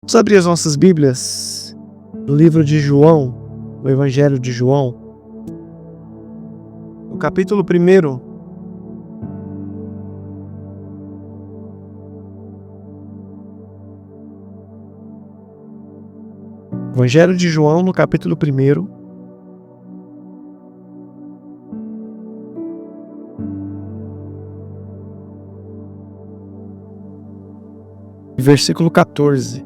Vamos abrir as nossas Bíblias no livro de João, no Evangelho de João, no capítulo 1. Evangelho de João, no capítulo 1. Versículo 14.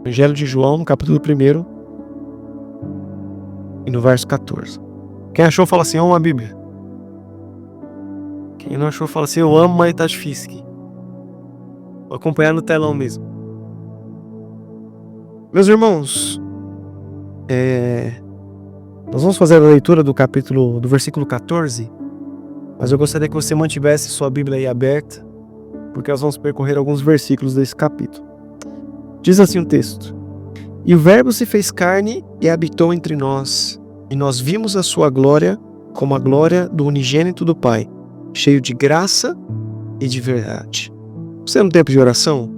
Evangelho de João, no capítulo 1 e no verso 14. Quem achou, fala assim: eu amo a Bíblia. Quem não achou, fala assim: eu amo, mas tá difícil aqui. Vou acompanhar no telão mesmo. Meus irmãos, nós vamos fazer a leitura do versículo 14, mas eu gostaria que você mantivesse sua Bíblia aí aberta, porque nós vamos percorrer alguns versículos desse capítulo. Diz assim o texto: E o Verbo se fez carne e habitou entre nós, e nós vimos a sua glória como a glória do unigênito do Pai, cheio de graça e de verdade. Você no tempo de oração?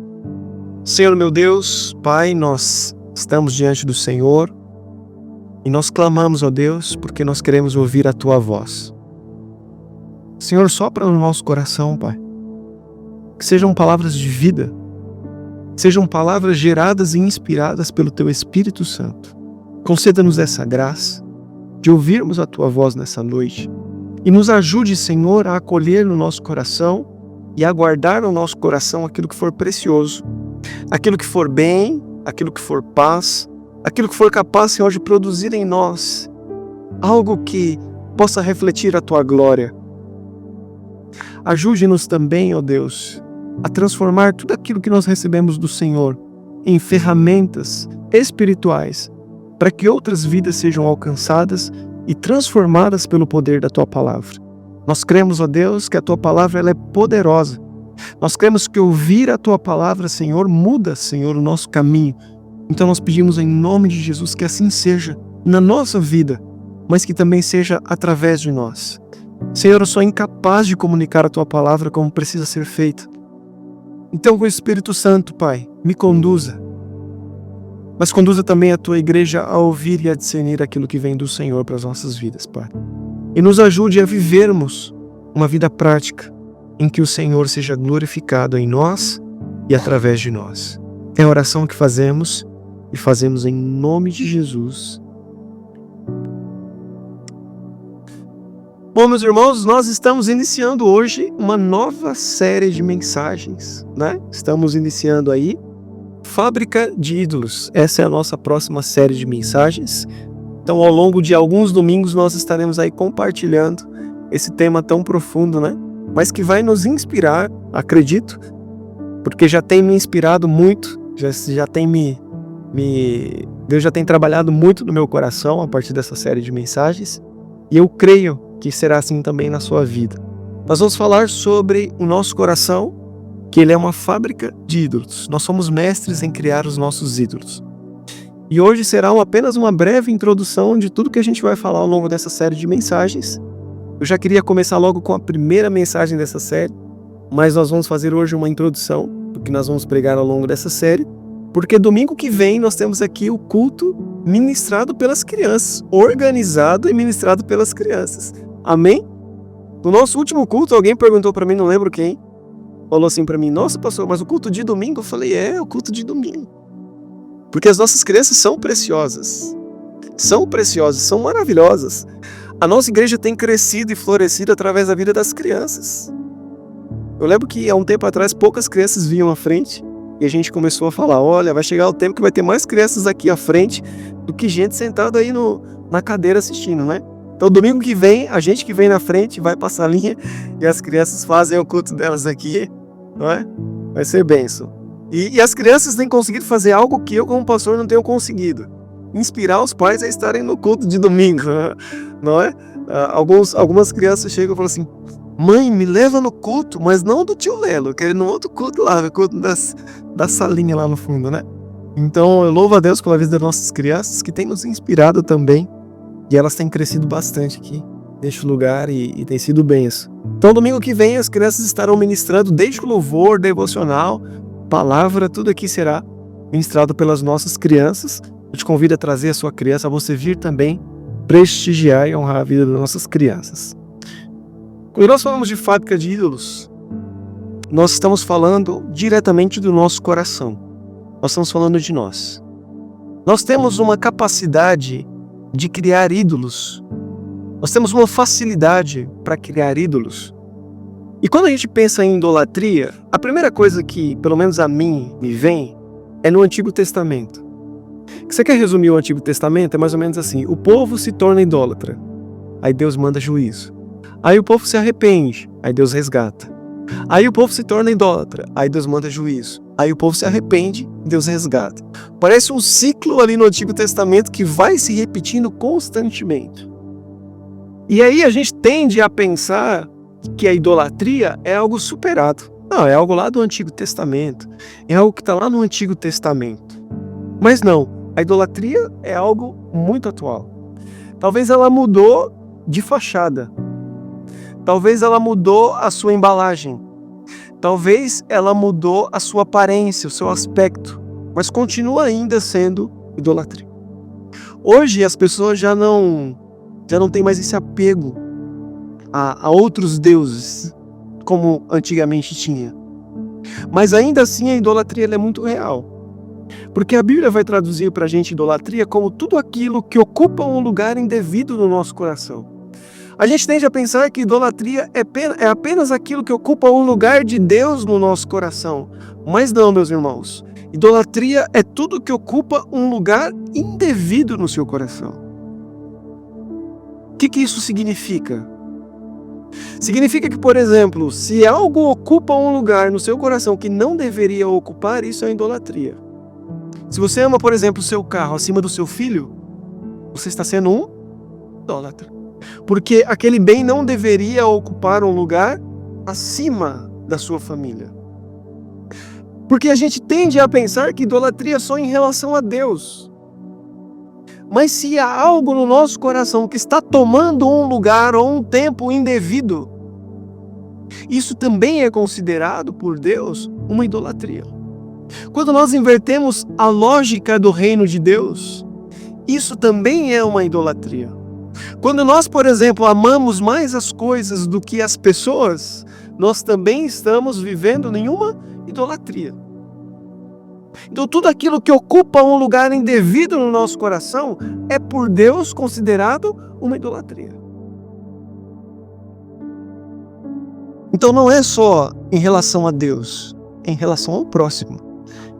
Senhor meu Deus, Pai, nós estamos diante do Senhor e nós clamamos, ó Deus, porque nós queremos ouvir a Tua voz. Senhor, sopra no nosso coração, Pai, que sejam palavras de vida, sejam palavras geradas e inspiradas pelo Teu Espírito Santo. Conceda-nos essa graça de ouvirmos a Tua voz nessa noite e nos ajude, Senhor, a acolher no nosso coração e a guardar no nosso coração aquilo que for precioso, aquilo que for bem, aquilo que for paz, aquilo que for capaz, Senhor, de produzir em nós algo que possa refletir a Tua glória. Ajude-nos também, ó Deus, a transformar tudo aquilo que nós recebemos do Senhor em ferramentas espirituais para que outras vidas sejam alcançadas e transformadas pelo poder da Tua palavra. Nós cremos, ó Deus, que a Tua palavra ela é poderosa. Nós cremos que ouvir a Tua palavra, Senhor, muda, Senhor, o nosso caminho. Então nós pedimos em nome de Jesus que assim seja na nossa vida, mas que também seja através de nós. Senhor, eu sou incapaz de comunicar a Tua palavra como precisa ser feita. Então, com o Espírito Santo, Pai, me conduza. Mas conduza também a Tua igreja a ouvir e a discernir aquilo que vem do Senhor para as nossas vidas, Pai. E nos ajude a vivermos uma vida prática em que o Senhor seja glorificado em nós e através de nós. É a oração que fazemos e fazemos em nome de Jesus. Bom, meus irmãos, nós estamos iniciando hoje uma nova série de mensagens, né? Estamos iniciando aí Fábrica de Ídolos. Essa é a nossa próxima série de mensagens. Então, ao longo de alguns domingos, nós estaremos aí compartilhando esse tema tão profundo, né? Mas que vai nos inspirar, acredito, porque já tem me inspirado muito, já tem Deus já tem trabalhado muito no meu coração a partir dessa série de mensagens, e eu creio que será assim também na sua vida. Nós vamos falar sobre o nosso coração, que ele é uma fábrica de ídolos. Nós somos mestres em criar os nossos ídolos. E hoje será apenas uma breve introdução de tudo que a gente vai falar ao longo dessa série de mensagens. Eu já queria começar logo com a primeira mensagem dessa série, mas nós vamos fazer hoje uma introdução do que nós vamos pregar ao longo dessa série, porque domingo que vem nós temos aqui o culto ministrado pelas crianças, organizado e ministrado pelas crianças. Amém? No nosso último culto, alguém perguntou para mim, não lembro quem, falou assim para mim: nossa, pastor, mas o culto de domingo? Eu falei: é, o culto de domingo. Porque as nossas crianças são preciosas, são maravilhosas. A nossa igreja tem crescido e florescido através da vida das crianças. Eu lembro que há um tempo atrás poucas crianças vinham à frente e a gente começou a falar: olha, vai chegar o tempo que vai ter mais crianças aqui à frente do que gente sentada aí na cadeira assistindo, né? Então domingo que vem, a gente que vem na frente vai passar a linha e as crianças fazem o culto delas aqui, não é? Vai ser bênção. E as crianças têm conseguido fazer algo que eu como pastor não tenho conseguido: inspirar os pais a estarem no culto de domingo, não é? Algumas crianças chegam e falam assim: mãe, me leva no culto, mas não do tio Lelo, eu quero ir no outro culto lá, no culto da salinha lá no fundo, né? Então eu louvo a Deus pela vida das nossas crianças, que tem nos inspirado também, e elas têm crescido bastante aqui neste lugar e tem sido benção. Então, domingo que vem, as crianças estarão ministrando desde o louvor, devocional, palavra, tudo aqui será ministrado pelas nossas crianças. Eu te convido a trazer a sua criança, a você vir também prestigiar e honrar a vida das nossas crianças. Quando nós falamos de fábrica de ídolos, nós estamos falando diretamente do nosso coração. Nós estamos falando de nós. Nós temos uma capacidade de criar ídolos. Nós temos uma facilidade para criar ídolos. E quando a gente pensa em idolatria, a primeira coisa que, pelo menos a mim, me vem é no Antigo Testamento. Você quer resumir o Antigo Testamento? É mais ou menos assim: o povo se torna idólatra, aí Deus manda juízo. Aí o povo se arrepende, aí Deus resgata. Aí o povo se torna idólatra, aí Deus manda juízo. Aí o povo se arrepende, Deus resgata. Parece um ciclo ali no Antigo Testamento que vai se repetindo constantemente. E aí a gente tende a pensar que a idolatria é algo superado. Não, é algo lá do Antigo Testamento. É algo que está lá no Antigo Testamento. Mas não, a idolatria é algo muito atual. Talvez ela mudou de fachada. Talvez ela mudou a sua embalagem. Talvez ela mudou a sua aparência, o seu aspecto. Mas continua ainda sendo idolatria. Hoje as pessoas já não têm mais esse apego a outros deuses, como antigamente tinha. Mas ainda assim a idolatria ela é muito real. Porque a Bíblia vai traduzir para a gente idolatria como tudo aquilo que ocupa um lugar indevido no nosso coração. A gente tende a pensar que idolatria é apenas aquilo que ocupa um lugar de Deus no nosso coração. Mas não, meus irmãos. Idolatria é tudo que ocupa um lugar indevido no seu coração. O que isso significa? Significa que, por exemplo, se algo ocupa um lugar no seu coração que não deveria ocupar, isso é idolatria. Se você ama, por exemplo, o seu carro acima do seu filho, você está sendo um idólatra. Porque aquele bem não deveria ocupar um lugar acima da sua família. Porque a gente tende a pensar que idolatria é só em relação a Deus. Mas se há algo no nosso coração que está tomando um lugar ou um tempo indevido, isso também é considerado por Deus uma idolatria. Quando nós invertemos a lógica do reino de Deus, isso também é uma idolatria. Quando nós, por exemplo, amamos mais as coisas do que as pessoas, nós também estamos vivendo nenhuma idolatria. Então tudo aquilo que ocupa um lugar indevido no nosso coração é por Deus considerado uma idolatria. Então não é só em relação a Deus, é em relação ao próximo,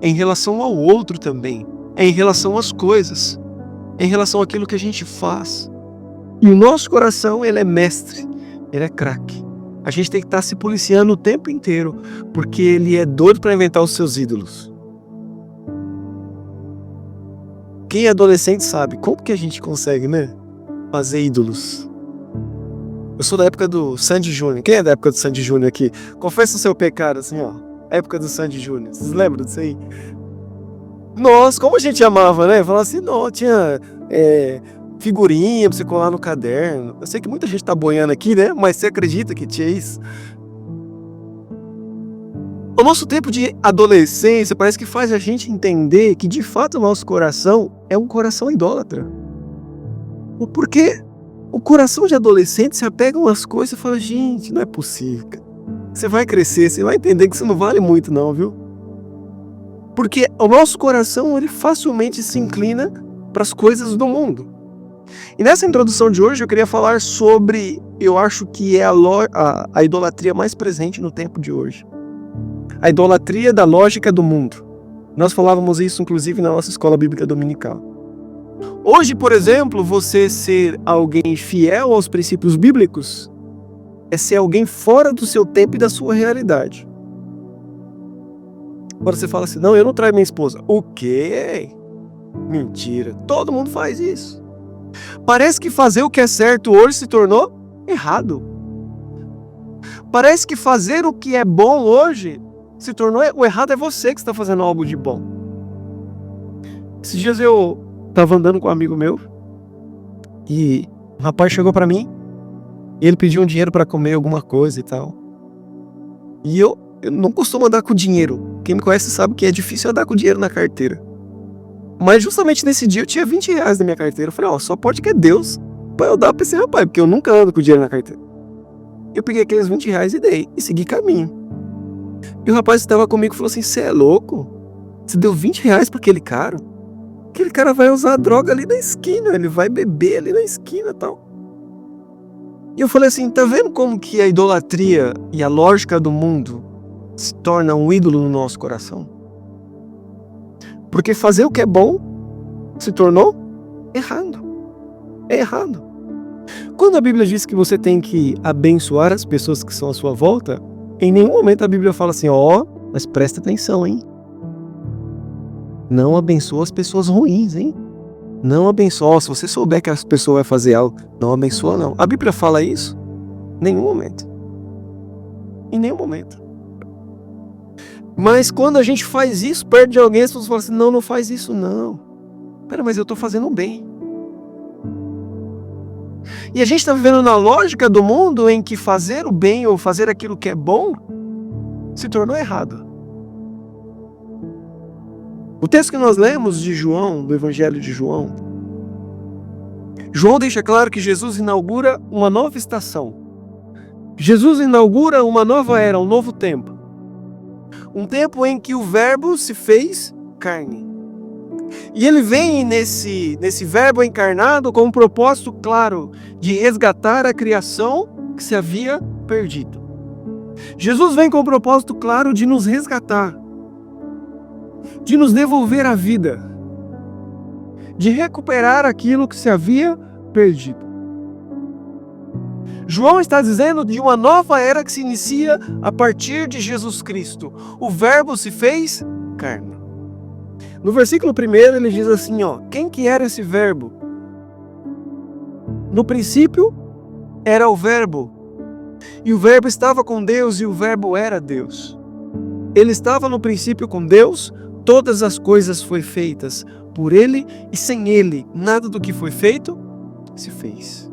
é em relação ao outro também, é em relação às coisas, é em relação àquilo que a gente faz. E o nosso coração, ele é mestre, ele é craque. A gente tem que estar se policiando o tempo inteiro, porque ele é doido para inventar os seus ídolos. Quem é adolescente sabe como que a gente consegue, né? Fazer ídolos. Eu sou da época do Sandy Júnior. Quem é da época do Sandy Júnior aqui? Confessa o seu pecado, assim, ó. Época do Sandy Júnior. Vocês lembram disso aí? Nossa, como a gente amava, né? Falava assim, não, tinha figurinha pra você colar no caderno. Eu sei que muita gente tá boiando aqui, né? Mas você acredita que tinha isso? O nosso tempo de adolescência parece que faz a gente entender que, de fato, o nosso coração é um coração idólatra. Porque o coração de adolescente se apega a umas coisas e fala, gente, não é possível. Você vai crescer, você vai entender que isso não vale muito não, viu? Porque o nosso coração, ele facilmente se inclina para as coisas do mundo. E nessa introdução de hoje eu queria falar sobre, eu acho que é a idolatria mais presente no tempo de hoje. A idolatria da lógica do mundo. Nós falávamos isso inclusive na nossa escola bíblica dominical. Hoje, por exemplo, você ser alguém fiel aos princípios bíblicos é ser alguém fora do seu tempo e da sua realidade. Agora você fala assim, não, eu não traio minha esposa. O quê? Mentira, todo mundo faz isso. Parece que fazer o que é certo hoje se tornou errado. Parece que fazer o que é bom hoje se tornou... O errado é você que está fazendo algo de bom. Esses dias eu estava andando com um amigo meu e um rapaz chegou para mim E ele pediu um dinheiro para comer alguma coisa e tal. E eu não costumo andar com dinheiro. Quem me conhece sabe que é difícil andar com dinheiro na carteira. Mas justamente nesse dia eu tinha R$ 20 na minha carteira. Eu falei, só pode que é Deus pra eu dar pra esse rapaz, porque eu nunca ando com dinheiro na carteira. Eu peguei aqueles R$ 20 e dei, e segui caminho. E o rapaz que estava comigo falou assim, você é louco? Você deu R$ 20 pra aquele cara? Aquele cara vai usar a droga ali na esquina, ele vai beber ali na esquina e tal. E eu falei assim, tá vendo como que a idolatria e a lógica do mundo se torna um ídolo no nosso coração? Porque fazer o que é bom se tornou errado. É errado. Quando a Bíblia diz que você tem que abençoar as pessoas que são à sua volta, em nenhum momento a Bíblia fala assim, mas presta atenção, hein? Não abençoa as pessoas ruins, hein? Não abençoa. Se você souber que as pessoas vão fazer algo, não abençoa, não. A Bíblia fala isso? Em nenhum momento. Em nenhum momento. Mas quando a gente faz isso, perto de alguém, as pessoas falam assim, não faz isso, não. Pera, mas eu estou fazendo bem. E a gente está vivendo na lógica do mundo em que fazer o bem ou fazer aquilo que é bom se tornou errado. O texto que nós lemos de João, do Evangelho de João, João deixa claro que Jesus inaugura uma nova estação. Jesus inaugura uma nova era, um novo tempo. Um tempo em que o Verbo se fez carne. E ele vem nesse Verbo encarnado com um propósito claro de resgatar a criação que se havia perdido. Jesus vem com um propósito claro de nos resgatar, de nos devolver a vida, de recuperar aquilo que se havia perdido. João está dizendo de uma nova era que se inicia a partir de Jesus Cristo. O Verbo se fez carne. No versículo 1 ele diz assim, quem que era esse Verbo? No princípio era o Verbo, e o Verbo estava com Deus, e o Verbo era Deus. Ele estava no princípio com Deus, todas as coisas foram feitas por Ele, e sem Ele, nada do que foi feito se fez.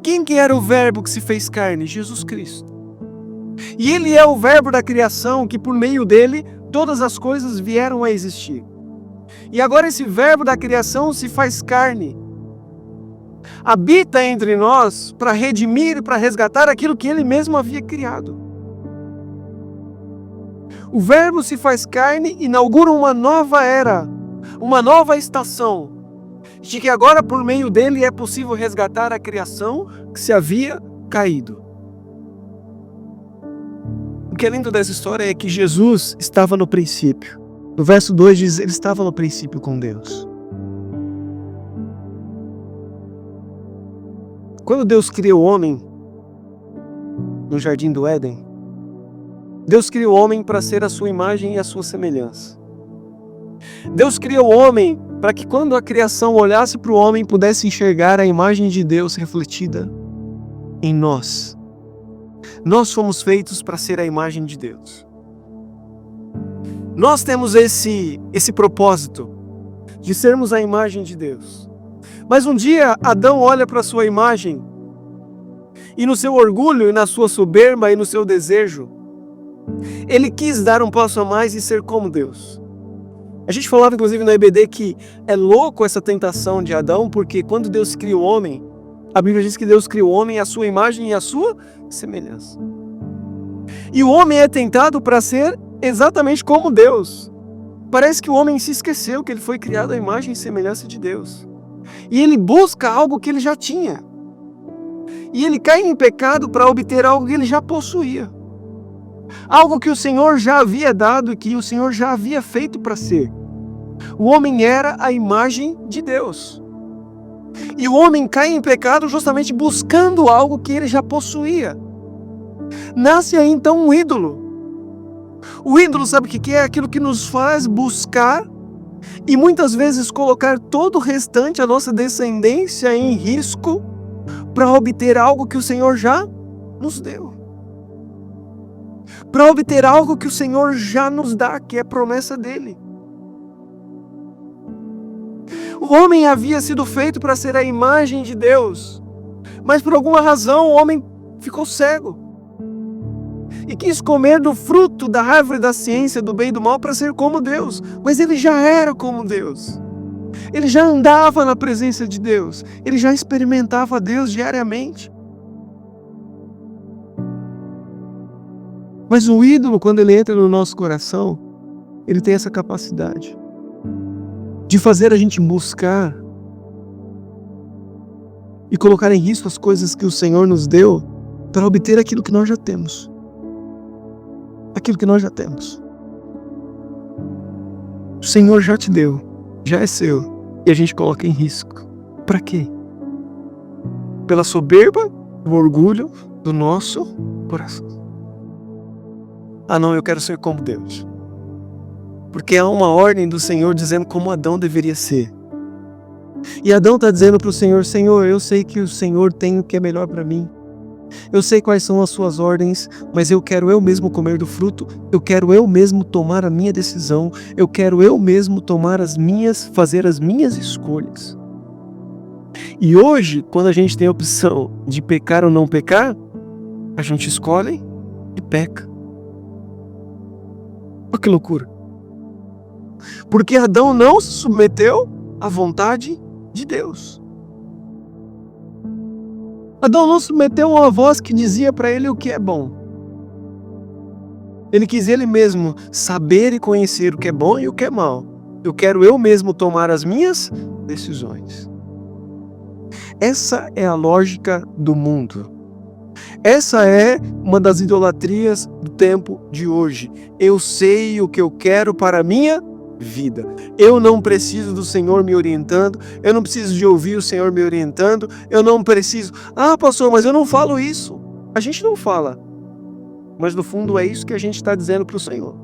Quem que era o Verbo que se fez carne? Jesus Cristo. E Ele é o Verbo da criação, que por meio dele, todas as coisas vieram a existir. E agora esse Verbo da criação se faz carne. Habita entre nós para redimir, para resgatar aquilo que Ele mesmo havia criado. O Verbo se faz carne e inaugura uma nova era, uma nova estação, de que agora por meio dele é possível resgatar a criação que se havia caído. O que é lindo dessa história é que Jesus estava no princípio. No verso 2 diz, ele estava no princípio com Deus. Quando Deus criou o homem no jardim do Éden, Deus criou o homem para ser a sua imagem e a sua semelhança. Deus criou o homem para que quando a criação olhasse para o homem, pudesse enxergar a imagem de Deus refletida em nós. Nós fomos feitos para ser a imagem de Deus. Nós temos esse propósito de sermos a imagem de Deus. Mas um dia Adão olha para a sua imagem e no seu orgulho, e na sua soberba e no seu desejo, ele quis dar um passo a mais e ser como Deus. A gente falava inclusive no EBD que é louco essa tentação de Adão, porque quando Deus cria o homem, a Bíblia diz que Deus criou o homem à sua imagem e à sua semelhança. E o homem é tentado para ser exatamente como Deus. Parece que o homem se esqueceu que ele foi criado à imagem e semelhança de Deus. E ele busca algo que ele já tinha. E ele cai em pecado para obter algo que ele já possuía. Algo que o Senhor já havia dado e que o Senhor já havia feito para ser. O homem era a imagem de Deus. E o homem cai em pecado justamente buscando algo que ele já possuía. Nasce aí então um ídolo. O ídolo, sabe o que é? Aquilo que nos faz buscar e muitas vezes colocar todo o restante, a nossa descendência, em risco para obter algo que o Senhor já nos deu. Para obter algo que o Senhor já nos dá, que é promessa dele. O homem havia sido feito para ser a imagem de Deus, Mas por alguma razão o homem ficou cego e quis comer do fruto da árvore da ciência do bem e do mal para ser como Deus. Mas ele já era como Deus. Ele já andava na presença de Deus. Ele já experimentava Deus diariamente. Mas o ídolo, quando ele entra no nosso coração, ele tem essa capacidade de fazer a gente buscar e colocar em risco as coisas que o Senhor nos deu para obter aquilo que nós já temos. Aquilo que nós já temos. O Senhor já te deu, já é seu, e a gente coloca em risco. Para quê? Pela soberba, o orgulho do nosso coração. Ah não, eu quero ser como Deus. Porque há uma ordem do Senhor dizendo como Adão deveria ser. E Adão está dizendo para o Senhor: Senhor, eu sei que o Senhor tem o que é melhor para mim. Eu sei quais são as suas ordens, mas eu quero eu mesmo comer do fruto. Eu quero eu mesmo tomar a minha decisão. Eu quero eu mesmo fazer as minhas escolhas. E hoje, quando a gente tem a opção de pecar ou não pecar, a gente escolhe e peca. Olha que loucura. Porque Adão não se submeteu à vontade de Deus. Adão não se submeteu a uma voz que dizia para ele o que é bom. Ele quis ele mesmo saber e conhecer o que é bom e o que é mal. Eu quero eu mesmo tomar as minhas decisões. Essa é a lógica do mundo. Essa é uma das idolatrias do tempo de hoje. Eu sei o que eu quero para a minha vida. Eu não preciso do Senhor me orientando. Eu não preciso de ouvir o Senhor me orientando. Eu não preciso. Ah, pastor, mas eu não falo isso. A gente não fala. Mas no fundo é isso que a gente está dizendo para o Senhor.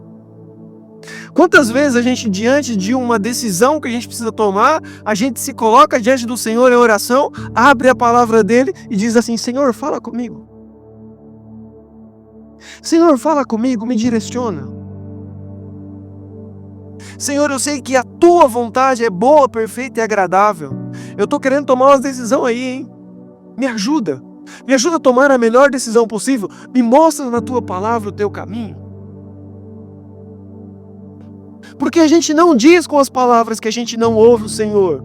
Quantas vezes a gente, diante de uma decisão que a gente precisa tomar, a gente se coloca diante do Senhor em oração, abre a palavra dele e diz assim: Senhor, fala comigo. Senhor, fala comigo, me direciona. Senhor, eu sei que a tua vontade é boa, perfeita e agradável. Eu estou querendo tomar uma decisão aí, hein? Me ajuda. Me ajuda a tomar a melhor decisão possível. Me mostra na tua palavra o teu caminho. Porque a gente não diz com as palavras que a gente não ouve o Senhor.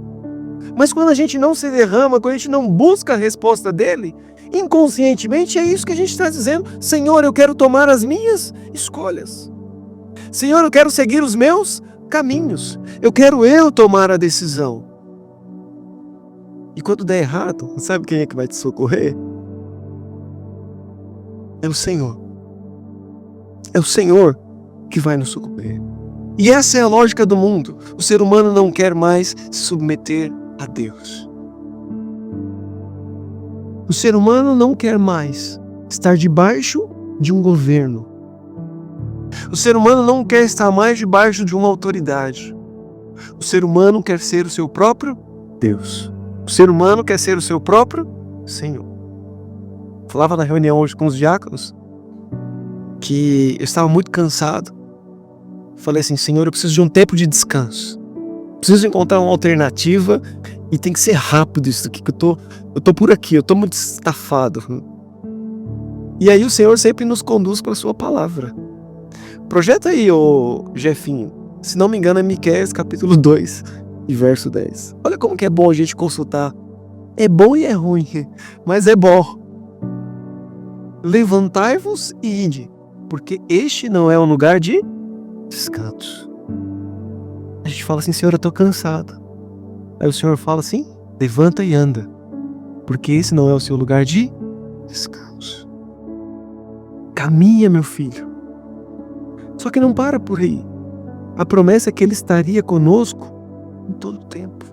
Mas quando a gente não se derrama, quando a gente não busca a resposta dele, inconscientemente é isso que a gente está dizendo. Senhor, eu quero tomar as minhas escolhas. Senhor, eu quero seguir os meus caminhos. Eu quero eu tomar a decisão. E quando der errado, sabe quem é que vai te socorrer? É o Senhor. É o Senhor que vai nos socorrer. E essa é a lógica do mundo. O ser humano não quer mais se submeter a Deus. O ser humano não quer mais estar debaixo de um governo. O ser humano não quer estar mais debaixo de uma autoridade. O ser humano quer ser o seu próprio Deus. O ser humano quer ser o seu próprio Senhor. Falava na reunião hoje com os diáconos que eu estava muito cansado. Falei assim: Senhor, eu preciso de um tempo de descanso. Preciso encontrar uma alternativa e tem que ser rápido isso aqui, que eu tô por aqui, eu tô muito estafado. E aí o Senhor sempre nos conduz para a sua palavra. Projeta aí, ô Jefinho. Se não me engano é Miqueias capítulo 2 e verso 10. Olha como que é bom a gente consultar. É bom e é ruim, mas é bom. Levantai-vos e ide, porque este não é um lugar de descanso. A gente fala assim: Senhor, eu tô cansado. Aí o Senhor fala assim: levanta e anda, porque esse não é o seu lugar de descanso. Caminha, meu filho. Só que não para por aí. A promessa é que Ele estaria conosco em todo o tempo.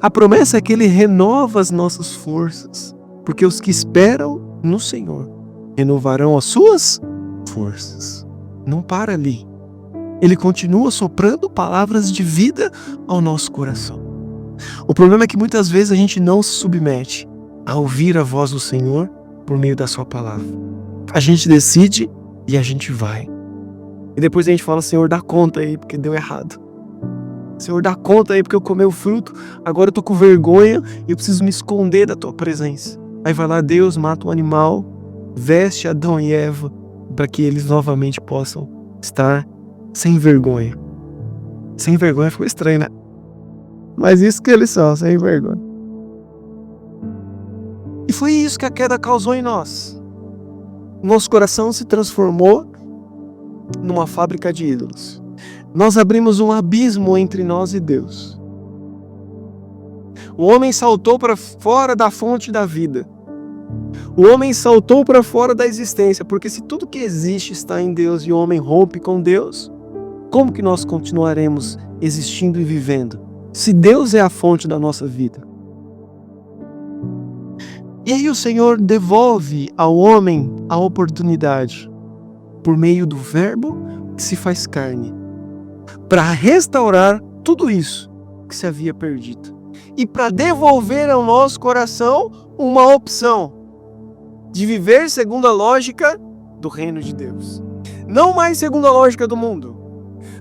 A promessa é que Ele renova as nossas forças, porque os que esperam no Senhor renovarão as suas forças. Não para ali. Ele continua soprando palavras de vida ao nosso coração. O problema é que muitas vezes a gente não se submete a ouvir a voz do Senhor por meio da sua palavra. A gente decide e a gente vai. E depois a gente fala: Senhor, dá conta aí, porque deu errado. Senhor, dá conta aí porque eu comi o fruto, agora eu tô com vergonha e eu preciso me esconder da tua presença. Aí vai lá Deus, mata um animal, veste Adão e Eva para que eles novamente possam estar sem vergonha. Sem vergonha ficou estranho, né? Mas isso que eles são, sem vergonha. E foi isso que a queda causou em nós. Nosso coração se transformou numa fábrica de ídolos. Nós abrimos um abismo entre nós e Deus. O homem saltou para fora da fonte da vida. O homem saltou para fora da existência, porque se tudo que existe está em Deus e o homem rompe com Deus, como que nós continuaremos existindo e vivendo? Se Deus é a fonte da nossa vida. E aí o Senhor devolve ao homem a oportunidade, por meio do Verbo que se faz carne, para restaurar tudo isso que se havia perdido. E para devolver ao nosso coração uma opção de viver segundo a lógica do reino de Deus. Não mais segundo a lógica do mundo.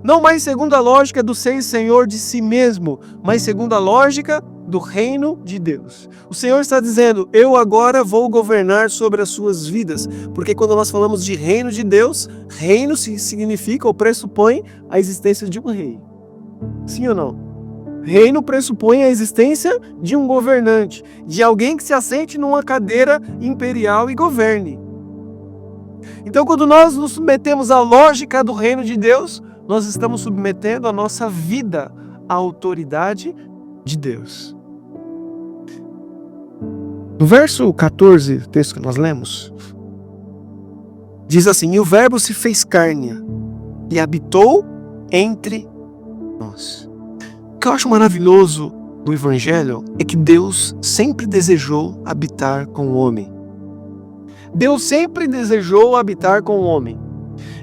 Não mais segundo a lógica do ser senhor de si mesmo, mas segundo a lógica do reino de Deus. O Senhor está dizendo, eu agora vou governar sobre as suas vidas, porque quando nós falamos de reino de Deus, reino significa ou pressupõe a existência de um rei. Sim ou não? Reino pressupõe a existência de um governante, de alguém que se assente numa cadeira imperial e governe. Então, quando nós nos submetemos à lógica do reino de Deus, nós estamos submetendo a nossa vida à autoridade de Deus. No verso 14, o texto que nós lemos, diz assim, e o Verbo se fez carne e habitou entre nós. O que eu acho maravilhoso do Evangelho é que Deus sempre desejou habitar com o homem. Deus sempre desejou habitar com o homem.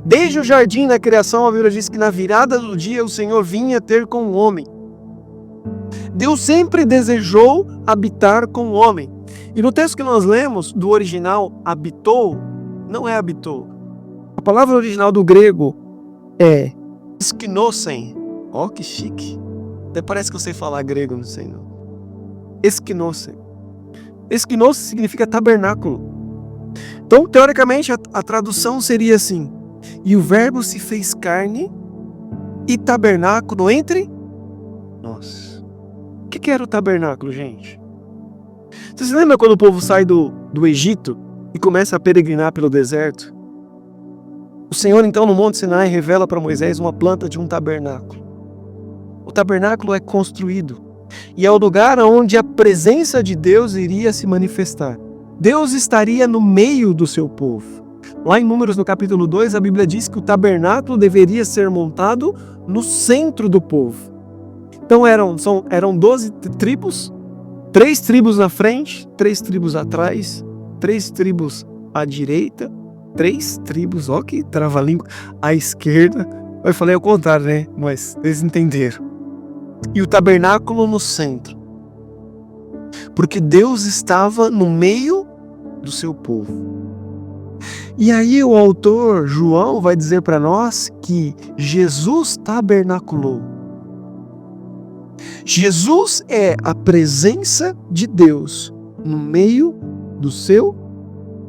Desde o jardim da criação, a Bíblia diz que na virada do dia o Senhor vinha ter com o homem. Deus sempre desejou habitar com o homem. E no texto que nós lemos, do original, habitou, não é habitou. A palavra original do grego é eskinosen. Ó, que chique. Até parece que eu sei falar grego, não sei não. Eskinosen. Eskinosen significa tabernáculo. Então, teoricamente, a tradução seria assim, e o Verbo se fez carne e tabernáculo entre nós. O que era o tabernáculo, gente? Você se lembra quando o povo sai do Egito e começa a peregrinar pelo deserto? O Senhor, então, no Monte Sinai, revela para Moisés uma planta de um tabernáculo. O tabernáculo é construído e é o lugar onde a presença de Deus iria se manifestar. Deus estaria no meio do seu povo. Lá em Números, no capítulo 2, a Bíblia diz que o tabernáculo deveria ser montado no centro do povo. Então eram 12 tribos, 3 tribos na frente, 3 tribos atrás, 3 tribos à direita, 3 tribos, ó que trava-língua, à esquerda. Eu falei ao contrário, né? Mas eles entenderam. E o tabernáculo no centro. Porque Deus estava no meio do seu povo. E aí o autor João vai dizer para nós que Jesus tabernaculou. Jesus é a presença de Deus no meio do seu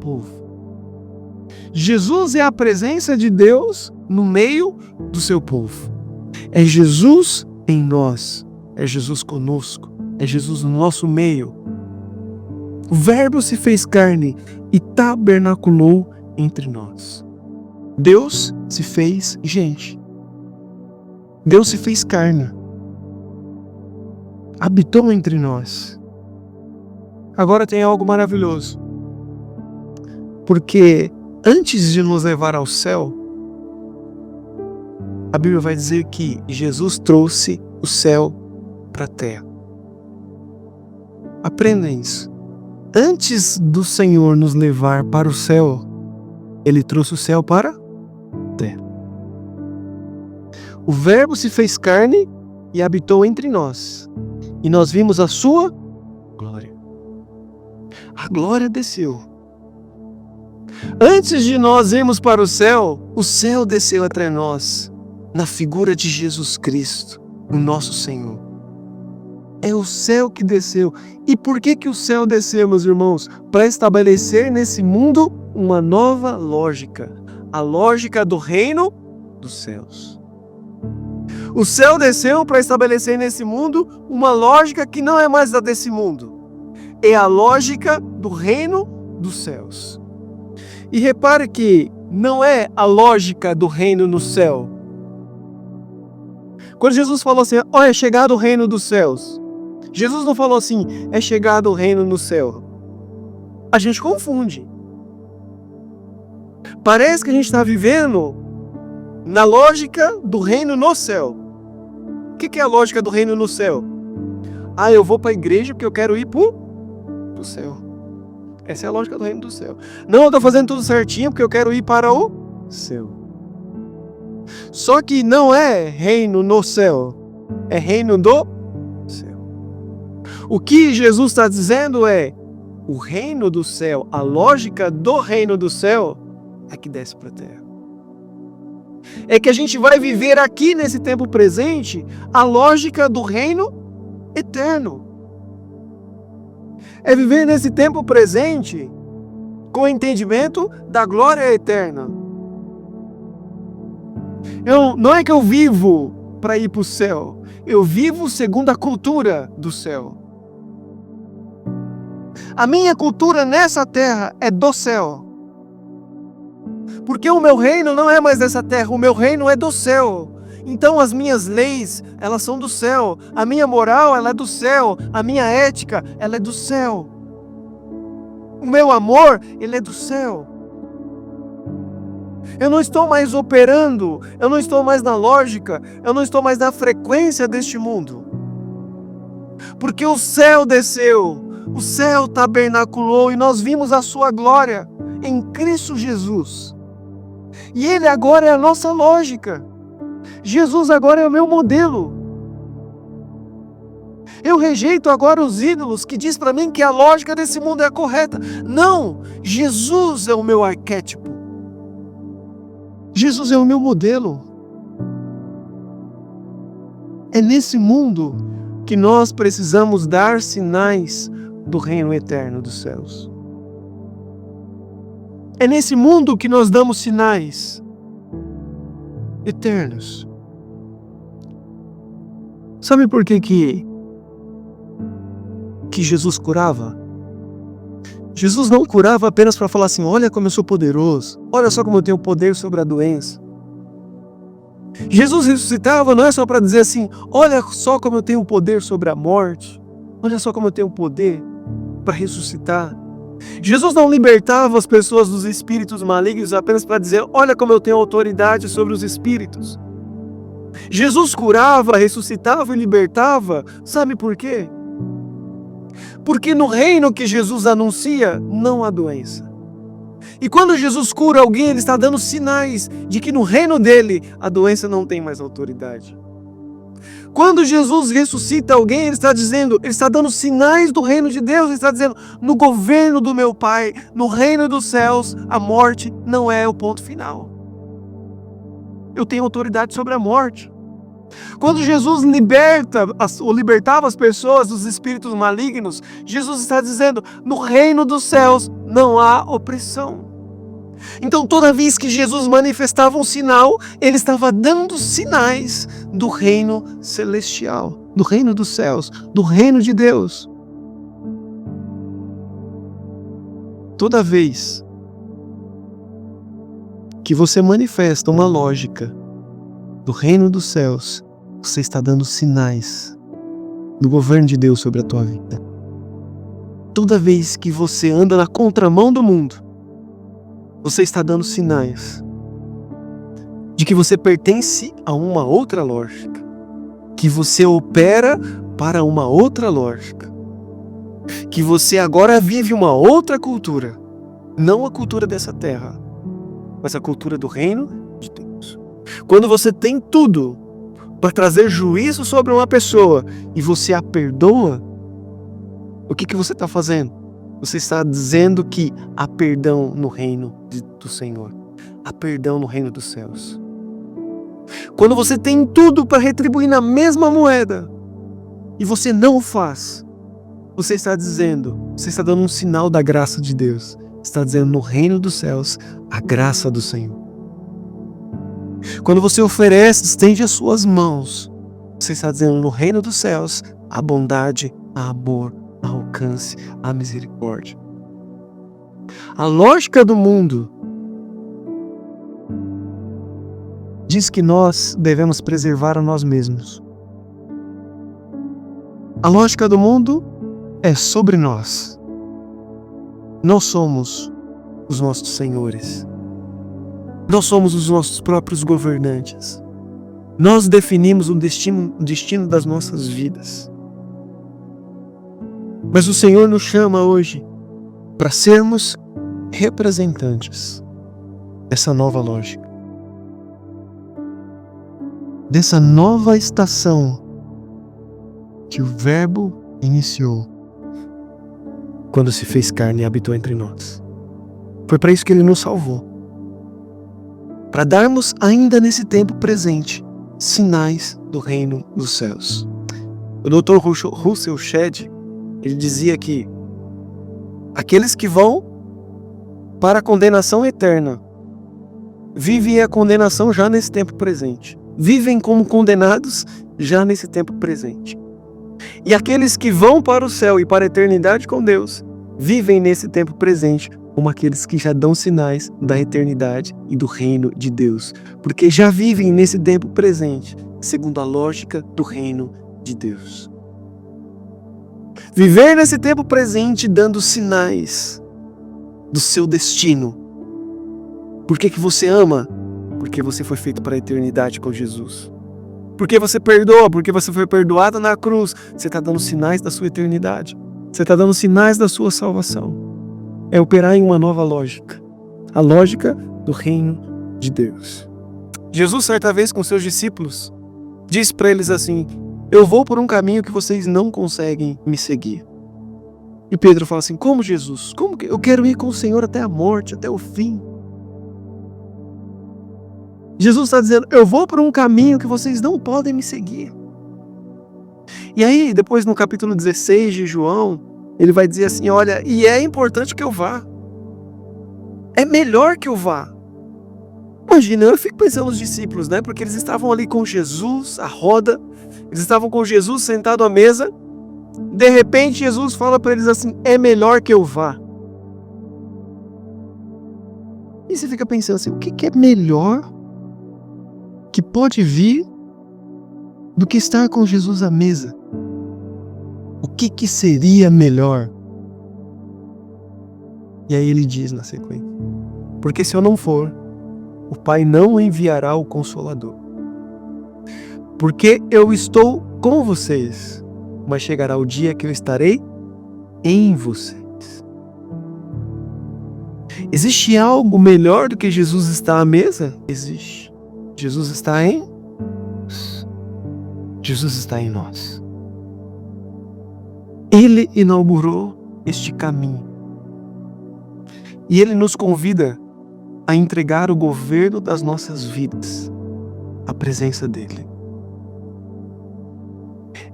povo. Jesus é a presença de Deus no meio do seu povo. É Jesus em nós, é Jesus conosco, é Jesus no nosso meio. O Verbo se fez carne e tabernaculou entre nós. Deus se fez gente. Deus se fez carne. Habitou entre nós. Agora tem algo maravilhoso. Porque antes de nos levar ao céu, a Bíblia vai dizer que Jesus trouxe o céu para a terra. Aprenda isso. Antes do Senhor nos levar para o céu, Ele trouxe o céu para a terra. O Verbo se fez carne e habitou entre nós. E nós vimos a sua glória. A glória desceu. Antes de nós irmos para o céu desceu entre nós, na figura de Jesus Cristo. o nosso Senhor. É o céu que desceu. E por que o céu desceu, meus irmãos? Para estabelecer nesse mundo uma nova lógica. A lógica do reino dos céus. O céu desceu para estabelecer nesse mundo uma lógica que não é mais a desse mundo. É a lógica do reino dos céus. E repare que não é a lógica do reino no céu. Quando Jesus falou assim, olha, é chegado o reino dos céus. Jesus não falou assim, é chegado o reino no céu. A gente confunde. Parece que a gente está vivendo na lógica do reino no céu. O que é a lógica do reino no céu? Ah, eu vou para a igreja porque eu quero ir para o céu. Essa é a lógica do reino do céu. Não, eu estou fazendo tudo certinho porque eu quero ir para o céu. Só que não é reino no céu, é reino do céu. O que Jesus está dizendo é, o reino do céu, a lógica do reino do céu é que desce para a terra. É que a gente vai viver aqui nesse tempo presente a lógica do reino eterno. É viver nesse tempo presente com o entendimento da glória eterna. Não é que eu vivo para ir para o céu. Eu vivo segundo a cultura do céu. A minha cultura nessa terra é do céu. Porque o meu reino não é mais dessa terra. O meu reino é do céu. Então as minhas leis, elas são do céu. A minha moral, ela é do céu. A minha ética, ela é do céu. O meu amor, ele é do céu. Eu não estou mais operando, eu não estou mais na lógica, eu não estou mais na frequência deste mundo. Porque o céu desceu, o céu tabernaculou e nós vimos a sua glória em Cristo Jesus. E Ele agora é a nossa lógica. Jesus agora é o meu modelo. Eu rejeito agora os ídolos que diz para mim que a lógica desse mundo é a correta. Não, Jesus é o meu arquétipo. Jesus é o meu modelo. É nesse mundo que nós precisamos dar sinais do reino eterno dos céus. É nesse mundo que nós damos sinais eternos. Sabe por que Jesus curava? Jesus não curava apenas para falar assim, olha como eu sou poderoso, olha só como eu tenho poder sobre a doença. Jesus ressuscitava não é só para dizer assim, olha só como eu tenho poder sobre a morte, olha só como eu tenho poder para ressuscitar. Jesus não libertava as pessoas dos espíritos malignos apenas para dizer, olha como eu tenho autoridade sobre os espíritos. Jesus curava, ressuscitava e libertava, sabe por quê? Porque no reino que Jesus anuncia, não há doença. E quando Jesus cura alguém, Ele está dando sinais de que no reino dele, a doença não tem mais autoridade. Quando Jesus ressuscita alguém, Ele está dizendo, Ele está dando sinais do reino de Deus, Ele está dizendo, no governo do meu Pai, no reino dos céus, a morte não é o ponto final. Eu tenho autoridade sobre a morte. Quando Jesus libertava as pessoas dos espíritos malignos, Jesus está dizendo, no reino dos céus não há opressão. Então toda vez que Jesus manifestava um sinal, Ele estava dando sinais do reino celestial, do reino dos céus, do reino de Deus. Toda vez que você manifesta uma lógica do reino dos céus, você está dando sinais do governo de Deus sobre a tua vida. Toda vez que você anda na contramão do mundo, você está dando sinais de que você pertence a uma outra lógica, que você opera para uma outra lógica, que você agora vive uma outra cultura, não a cultura dessa terra, mas a cultura do reino de Deus. Quando você tem tudo para trazer juízo sobre uma pessoa e você a perdoa, o que você está fazendo? Você está dizendo que há perdão no reino do Senhor, há perdão no reino dos céus. Quando você tem tudo para retribuir na mesma moeda e você não o faz, você está dando um sinal da graça de Deus. Está dizendo no reino dos céus a graça do Senhor. Quando você oferece, estende as suas mãos, você está dizendo no reino dos céus a bondade, a amor, a alcance, a misericórdia. A lógica do mundo diz que nós devemos preservar a nós mesmos. A lógica do mundo é sobre nós. Nós somos os nossos senhores. Nós somos os nossos próprios governantes. Nós definimos o destino das nossas vidas. Mas o Senhor nos chama hoje para sermos representantes dessa nova lógica, dessa nova estação que o Verbo iniciou quando se fez carne e habitou entre nós. Foi para isso que Ele nos salvou, para darmos ainda nesse tempo presente sinais do reino dos céus. O Dr. Russell Shedd, ele dizia que aqueles que vão para a condenação eterna vivem a condenação já nesse tempo presente. Vivem como condenados já nesse tempo presente. E aqueles que vão para o céu e para a eternidade com Deus vivem nesse tempo presente como aqueles que já dão sinais da eternidade e do reino de Deus, porque já vivem nesse tempo presente segundo a lógica do reino de Deus. Viver nesse tempo presente dando sinais do seu destino. Por que você ama? Porque você foi feito para a eternidade com Jesus. Porque você perdoa, porque você foi perdoado na cruz. Você está dando sinais da sua eternidade. Você está dando sinais da sua salvação. É operar em uma nova lógica. A lógica do reino de Deus. Jesus, certa vez com seus discípulos, disse para eles assim: eu vou por um caminho que vocês não conseguem me seguir. E Pedro fala assim: como, Jesus? Como que eu quero ir com o Senhor até a morte, até o fim? Jesus está dizendo: eu vou por um caminho que vocês não podem me seguir. E aí, depois no capítulo 16 de João, ele vai dizer assim: olha, e é importante que eu vá. É melhor que eu vá. Imagina, eu fico pensando nos discípulos, né? Porque eles estavam ali com Jesus, a roda. Eles estavam com Jesus sentado à mesa. De repente, Jesus fala para eles assim: é melhor que eu vá. E você fica pensando assim: o que é melhor que pode vir do que estar com Jesus à mesa? O que seria melhor? E aí ele diz na sequência: porque se eu não for, o Pai não enviará o Consolador. Porque eu estou com vocês, mas chegará o dia que eu estarei em vocês. Existe algo melhor do que Jesus estar à mesa? Existe. Jesus está em nós. Jesus está em nós. Ele inaugurou este caminho. E Ele nos convida a entregar o governo das nossas vidas à presença dEle.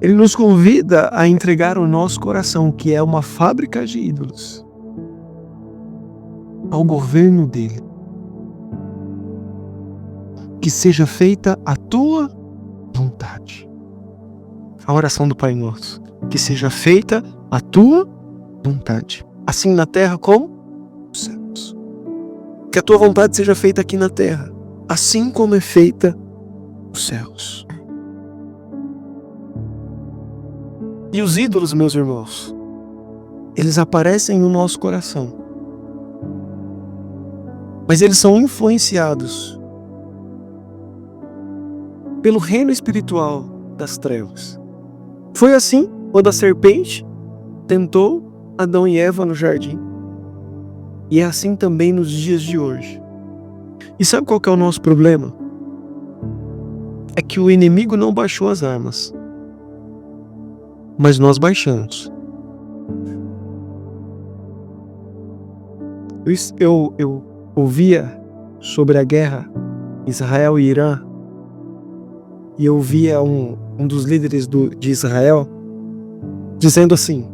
Ele nos convida a entregar o nosso coração, que é uma fábrica de ídolos, ao governo dEle. Que seja feita a tua vontade. A oração do Pai Nosso. Que seja feita a tua vontade. Assim na terra como nos céus. Que a tua vontade seja feita aqui na terra, assim como é feita nos céus. E os ídolos, meus irmãos, eles aparecem no nosso coração. Mas eles são influenciados pelo reino espiritual das trevas. Foi assim quando a serpente tentou Adão e Eva no jardim. E é assim também nos dias de hoje. E sabe qual que é o nosso problema? É que o inimigo não baixou as armas. Mas nós baixamos. Eu ouvia sobre a guerra Israel e Irã e eu via um dos líderes de Israel dizendo assim: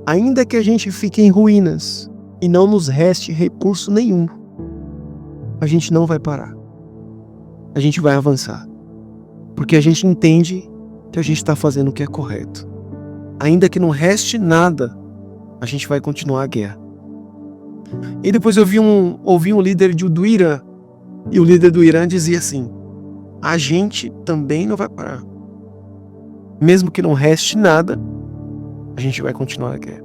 ainda que a gente fique em ruínas e não nos reste recurso nenhum, a gente não vai parar. A gente vai avançar. Porque a gente entende que a gente está fazendo o que é correto. Ainda que não reste nada, a gente vai continuar a guerra. E depois eu ouvi um líder do Irã. E o líder do Irã dizia assim: a gente também não vai parar. Mesmo que não reste nada, a gente vai continuar a guerra.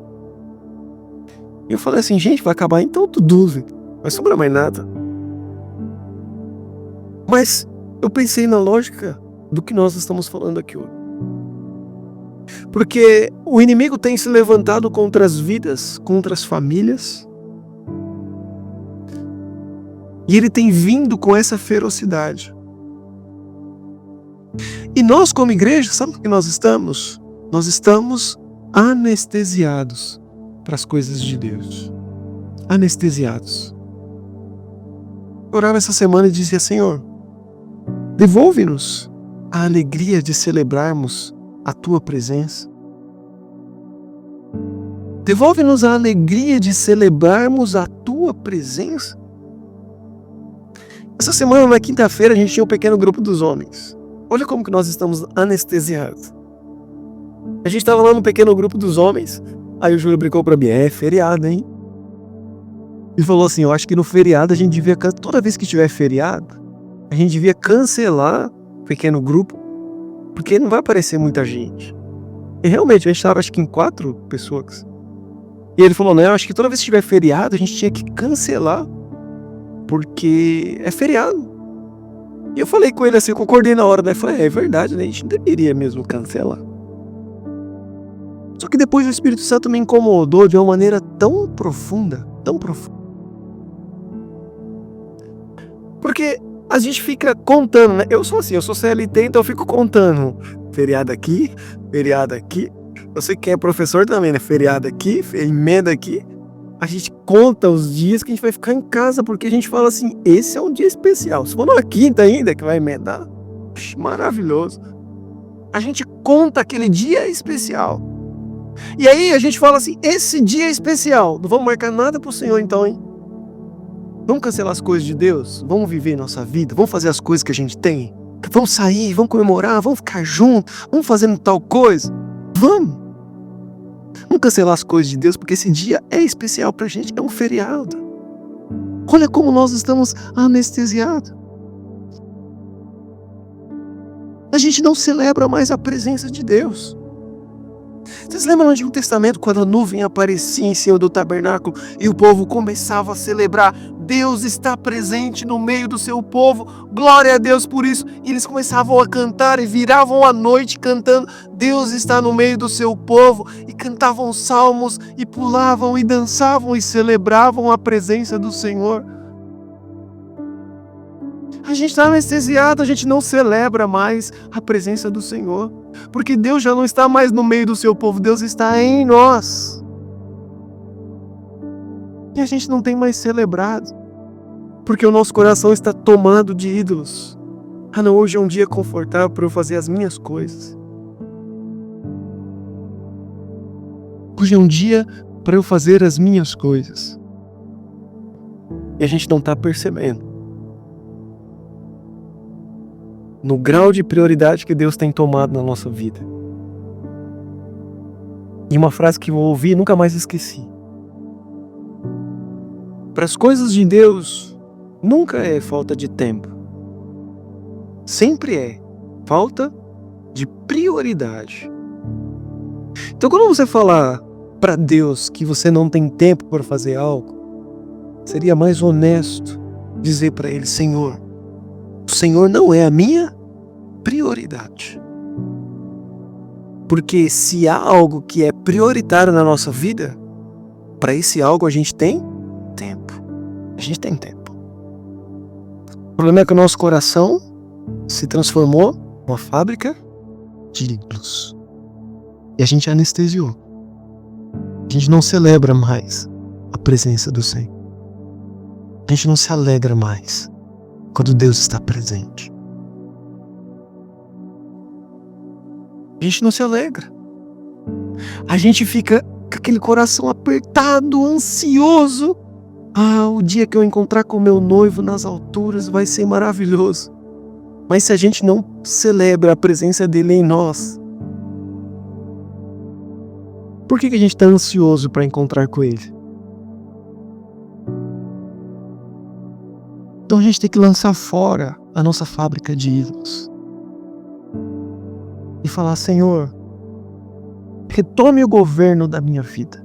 E eu falei assim: gente, vai acabar então tudo, não vai sobrar mais nada. Mas eu pensei na lógica do que nós estamos falando aqui hoje. Porque o inimigo tem se levantado contra as vidas, contra as famílias. E ele tem vindo com essa ferocidade. E nós, como igreja, sabe o que nós estamos? Nós estamos anestesiados para as coisas de Deus. Anestesiados. Eu orava essa semana e dizia: Senhor, devolve-nos a alegria de celebrarmos a Tua presença. Devolve-nos a alegria de celebrarmos a Tua presença. Essa semana, na quinta-feira, a gente tinha um pequeno grupo dos homens. Olha como que nós estamos anestesiados. A gente estava lá no pequeno grupo dos homens. Aí o Júlio brincou pra mim: é feriado, hein? Ele falou assim: eu acho que no feriado a gente devia, toda vez que tiver feriado, a gente devia cancelar o pequeno grupo, porque não vai aparecer muita gente. E realmente, a gente estava acho que em 4 pessoas. E ele falou: não, eu acho que toda vez que tiver feriado, a gente tinha que cancelar, porque é feriado. E eu falei com ele assim, eu concordei na hora, né? Eu falei: é verdade, né? A gente não deveria mesmo cancelar. Só que depois o Espírito Santo me incomodou de uma maneira tão profunda, tão profunda. Porque a gente fica contando, né? Eu sou assim, eu sou CLT, então eu fico contando. Feriado aqui, feriado aqui. Você que é professor também, né? Feriado aqui, emenda aqui. A gente conta os dias que a gente vai ficar em casa, porque a gente fala assim: esse é um dia especial. Se for numa quinta ainda que vai emendar, maravilhoso. A gente conta aquele dia especial. E aí a gente fala assim: esse dia é especial. Não vamos marcar nada pro Senhor então, hein? Vamos cancelar as coisas de Deus? Vamos viver nossa vida? Vamos fazer as coisas que a gente tem? Vamos sair, vamos comemorar, vamos ficar juntos, vamos fazendo tal coisa? Vamos! Vamos cancelar as coisas de Deus, porque esse dia é especial pra gente, é um feriado. Olha como nós estamos anestesiados. A gente não celebra mais a presença de Deus. Vocês lembram no Antigo Testamento, quando a nuvem aparecia em cima do tabernáculo e o povo começava a celebrar: Deus está presente no meio do seu povo, glória a Deus por isso. E eles começavam a cantar e viravam a noite cantando: Deus está no meio do seu povo, e cantavam salmos e pulavam e dançavam e celebravam a presença do Senhor. A gente está anestesiado, a gente não celebra mais a presença do Senhor, porque Deus já não está mais no meio do seu povo, Deus está em nós. E a gente não tem mais celebrado, porque o nosso coração está tomado de ídolos. Ah não, hoje é um dia confortável para eu fazer as minhas coisas. Hoje é um dia para eu fazer as minhas coisas. E a gente não está percebendo no grau de prioridade que Deus tem tomado na nossa vida. E uma frase que eu ouvi e nunca mais esqueci: para as coisas de Deus nunca é falta de tempo, sempre é falta de prioridade. Então, quando você falar para Deus que você não tem tempo para fazer algo, seria mais honesto dizer para Ele: Senhor, o Senhor não é a minha prioridade. Porque se há algo que é prioritário na nossa vida, para esse algo a gente tem tempo. A gente tem tempo. O problema é que o nosso coração se transformou numa fábrica de ídolos. E a gente anestesiou. A gente não celebra mais a presença do Senhor. A gente não se alegra mais quando Deus está presente. A gente não se alegra. A gente fica com aquele coração apertado, ansioso. O dia que eu encontrar com meu noivo nas alturas vai ser maravilhoso. Mas se a gente não celebra a presença dele em nós, por que a gente está ansioso para encontrar com ele? Então a gente tem que lançar fora a nossa fábrica de ídolos e falar: Senhor, retome o governo da minha vida.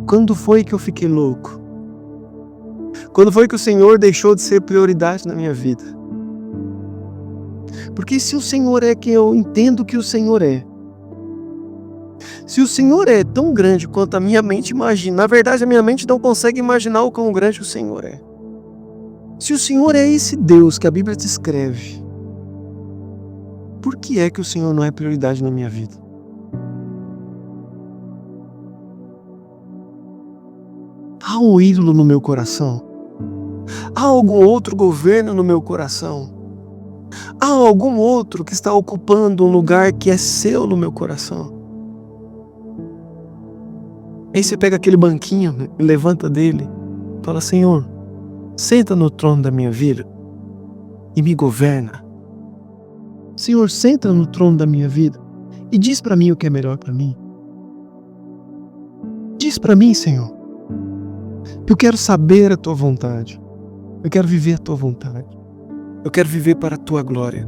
Quando foi que eu fiquei louco? Quando foi que o Senhor deixou de ser prioridade na minha vida? Porque se o Senhor é quem eu entendo que o Senhor é, se o Senhor é tão grande quanto a minha mente imagina, na verdade a minha mente não consegue imaginar o quão grande o Senhor é. Se o Senhor é esse Deus que a Bíblia descreve, por que é que o Senhor não é prioridade na minha vida? Há um ídolo no meu coração? Há algum outro governo no meu coração? Há algum outro que está ocupando um lugar que é seu no meu coração? Aí você pega aquele banquinho e levanta dele, fala: Senhor, senta no trono da minha vida e me governa. Senhor, senta no trono da minha vida e diz para mim o que é melhor para mim. Diz para mim, Senhor. Eu quero saber a tua vontade. Eu quero viver a tua vontade. Eu quero viver para a tua glória.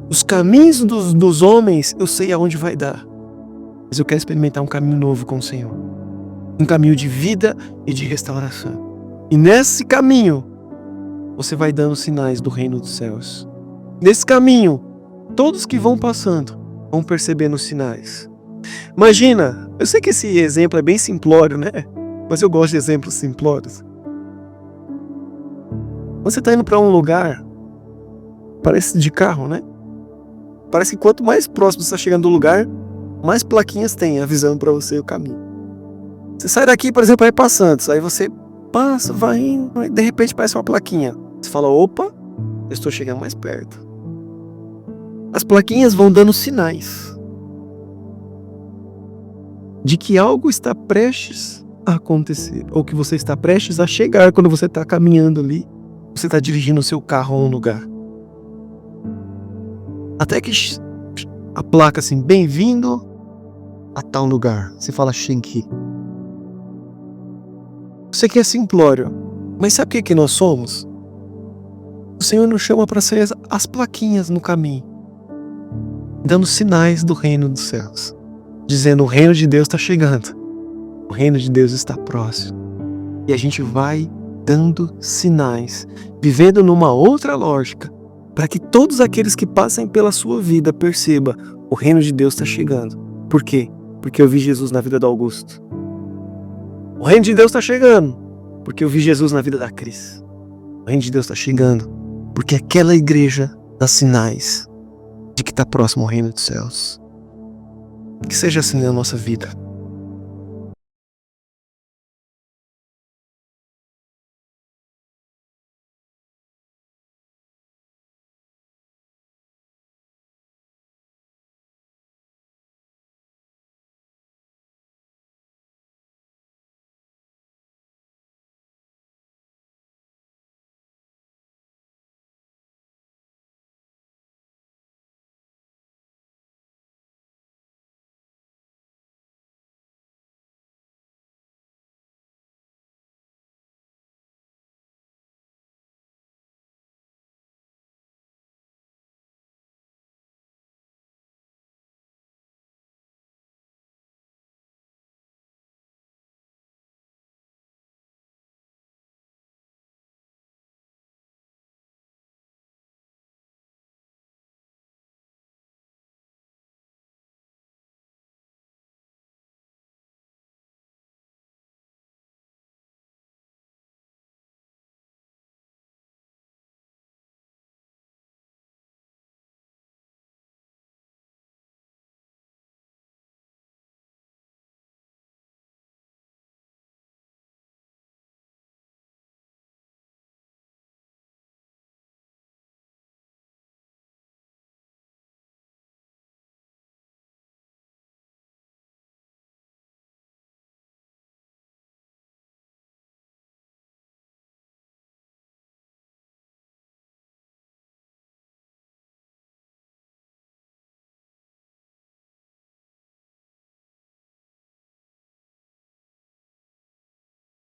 Os caminhos dos homens eu sei aonde vai dar. Mas eu quero experimentar um caminho novo com o Senhor. Um caminho de vida e de restauração. E nesse caminho, você vai dando sinais do reino dos céus. Nesse caminho, todos que vão passando vão percebendo os sinais. Imagina, eu sei que esse exemplo é bem simplório, né? Mas eu gosto de exemplos simplórios. Você está indo para um lugar, parece de carro, né? Parece que quanto mais próximo você está chegando do lugar, mais plaquinhas tem avisando para você o caminho. Você sai daqui, por exemplo, vai para Santos, aí você passa, vai indo, e de repente aparece uma plaquinha. Você fala: opa, eu estou chegando mais perto. As plaquinhas vão dando sinais de que algo está prestes a acontecer, ou que você está prestes a chegar quando você está caminhando ali, você está dirigindo o seu carro a um lugar. Até que a placa assim: bem-vindo a tal lugar. Você fala: cheguei. Isso aqui é simplório, mas sabe o que nós somos? O Senhor nos chama para ser as plaquinhas no caminho, dando sinais do reino dos céus, dizendo: o reino de Deus está chegando. O reino de Deus está próximo. E a gente vai dando sinais, vivendo numa outra lógica, para que todos aqueles que passem pela sua vida percebam: o reino de Deus está chegando. Por quê? Porque eu vi Jesus na vida do Augusto. O reino de Deus está chegando porque eu vi Jesus na vida da Cris. O reino de Deus está chegando porque aquela igreja dá sinais de que está próximo ao reino dos céus. Que seja assim na nossa vida.